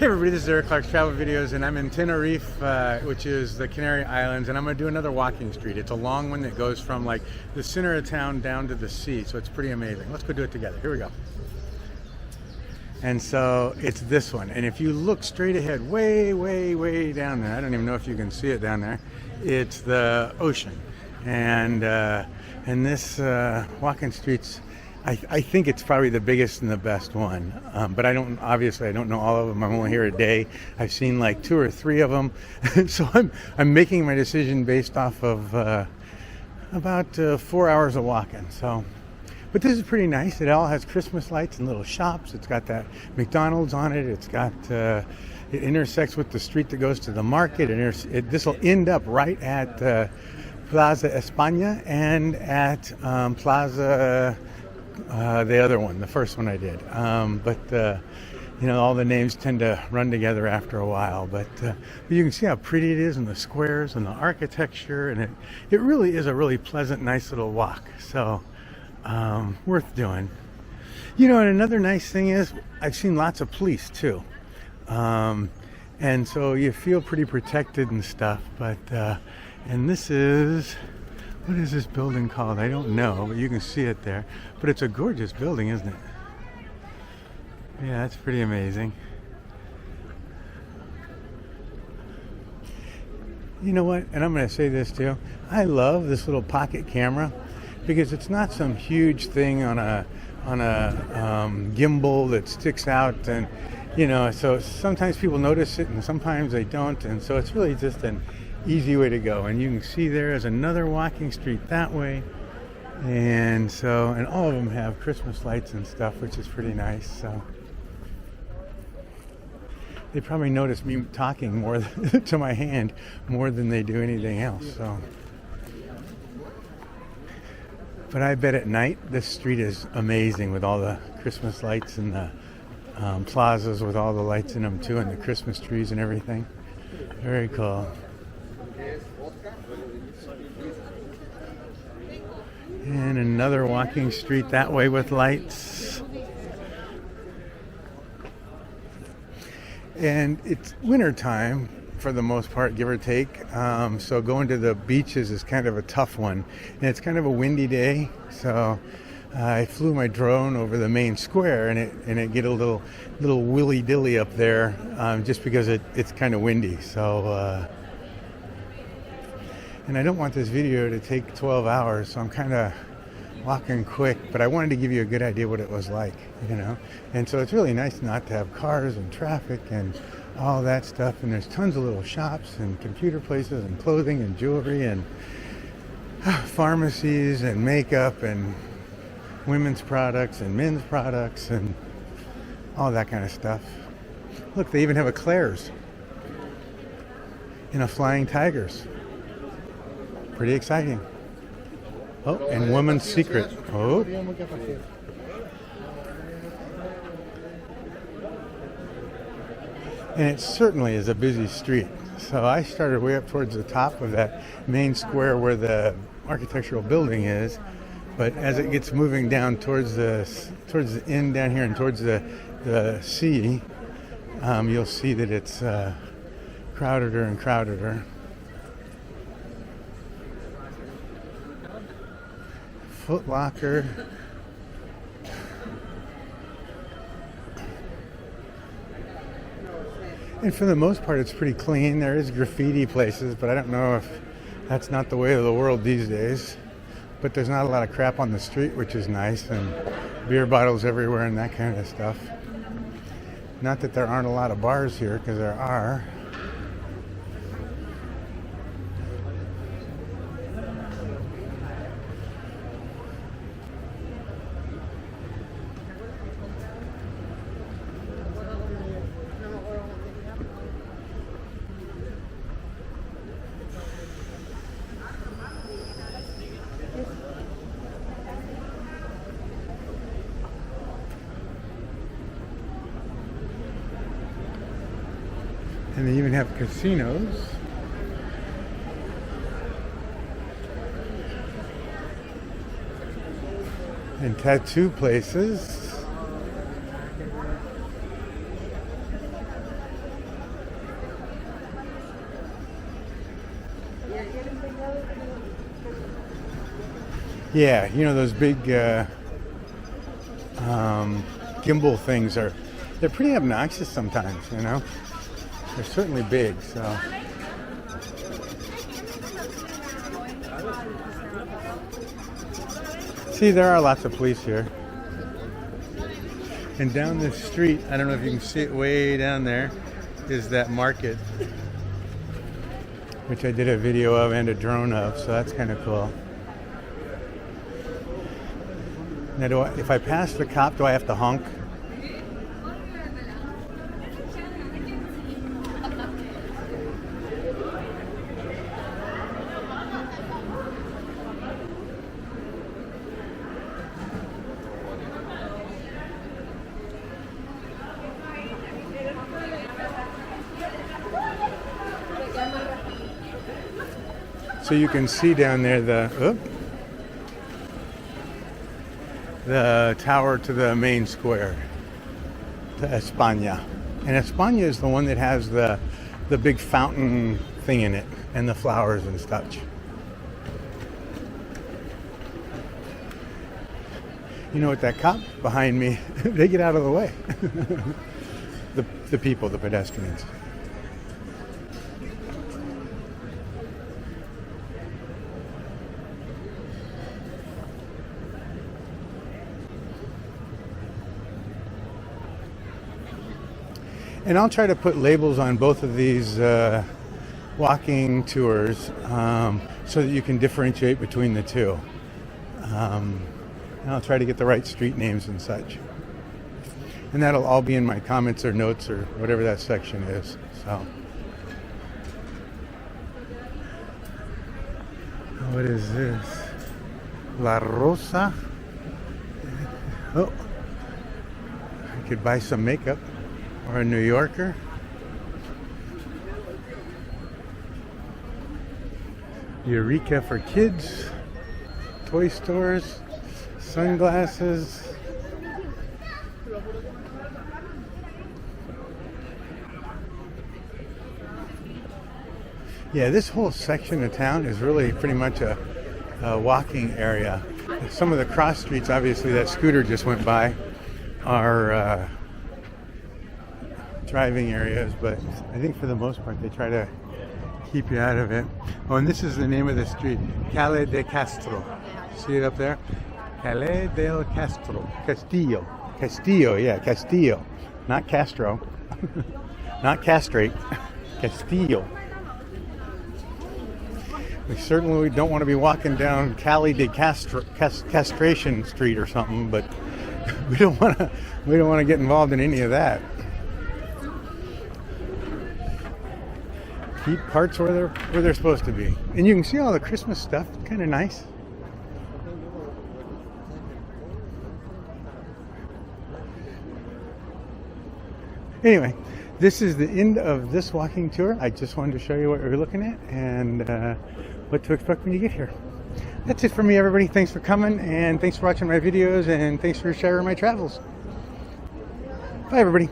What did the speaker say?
Hey everybody, this is Eric Clark's Travel Videos, and I'm in Tenerife, which is the Canary Islands, and I'm going to do another walking street. It's a long one that goes from like the center of town down to the sea, so it's pretty amazing. Let's go do it together. Here we go. And so it's this one, and if you look straight ahead, way down there, I don't even know if you can see it down there, it's the ocean. And this walking street's, I think it's probably the biggest and the best one, but I don't know all of them. I'm only here a day. I've seen like 2 or 3 of them, so I'm making my decision based off of about 4 hours of walking. So, but this is pretty nice. It all has Christmas lights and little shops. It's got that McDonald's on it. It's got it intersects with the street that goes to the market. This will end up right at Plaza España and at Plaza. The other one, the first one I did, but you know, all the names tend to run together after a while, but you can see how pretty it is, and the squares and the architecture, and it really is a really pleasant, nice little walk, so worth doing. You know, and another nice thing is I've seen lots of police too, and so you feel pretty protected and stuff, but and this is, what is this building called? I don't know, but you can see it there. But it's a gorgeous building, isn't it? Yeah, that's pretty amazing. You know what? And I'm going to say this too. I love this little pocket camera because it's not some huge thing on a gimbal that sticks out, and you know, so sometimes people notice it and sometimes they don't, and so it's really just an easy way to go. And you can see there is another walking street that way, and so, and all of them have Christmas lights and stuff, which is pretty nice. So they probably notice me talking more to my hand more than they do anything else. So, but I bet at night this street is amazing with all the Christmas lights and the plazas with all the lights in them too, and the Christmas trees and everything. Very cool. And another walking street that way with lights. And it's winter time for the most part, give or take. So going to the beaches is kind of a tough one. And it's kind of a windy day. So I flew my drone over the main square, and it get a little willy-dilly up there, just because it's kind of windy. So and I don't want this video to take 12 hours, so I'm kind of walking quick, but I wanted to give you a good idea what it was like, you know. And so it's really nice not to have cars and traffic and all that stuff, and there's tons of little shops and computer places and clothing and jewelry and pharmacies and makeup and women's products and men's products and all that kind of stuff. Look, they even have a Claire's and a Flying Tigers. Pretty exciting. Oh, and Woman's Secret. Oh. And it certainly is a busy street. So I started way up towards the top of that main square where the architectural building is. But as it gets moving down towards the end down here and towards the sea, you'll see that it's crowdeder and crowdeder. Foot Locker. And for the most part, it's pretty clean. There is graffiti places, but I don't know if that's not the way of the world these days. But there's not a lot of crap on the street, which is nice, and beer bottles everywhere and that kind of stuff. Not that there aren't a lot of bars here, because there are. And they even have casinos. And tattoo places. Yeah, you know those big gimbal things they're pretty obnoxious sometimes, you know. They're certainly big, so. See, there are lots of police here. And down this street, I don't know if you can see it way down there, is that market, which I did a video of and a drone of, so that's kind of cool. Now, if I pass the cop, do I have to honk? So you can see down there the tower to the main square, to España. And España is the one that has the big fountain thing in it and the flowers and such. You know what, that cop behind me, they get out of the way. the people, the pedestrians. And I'll try to put labels on both of these walking tours so that you can differentiate between the two. And I'll try to get the right street names and such. And that'll all be in my comments or notes or whatever that section is. So, what is this? La Rosa. Oh, I could buy some makeup. Or a New Yorker. Eureka for kids. Toy stores. Sunglasses. Yeah, this whole section of town is really pretty much a walking area. Some of the cross streets, obviously, that scooter just went by, are driving areas, but I think for the most part they try to keep you out of it. Oh, and this is the name of the street, Calle De Castillo. See it up there? Calle del Castillo. Castillo, yeah, Castillo. Not Castro. Not castrate. Castillo. We certainly don't want to be walking down Calle de Castration Street or something, but we don't want to get involved in any of that. Keep parts where they're supposed to be. And you can see all the Christmas stuff, kind of nice. Anyway, this is the end of this walking tour. I just wanted to show you what we're looking at and what to expect when you get here. That's it for me, everybody. Thanks for coming, and thanks for watching my videos, and thanks for sharing my travels. Bye, everybody.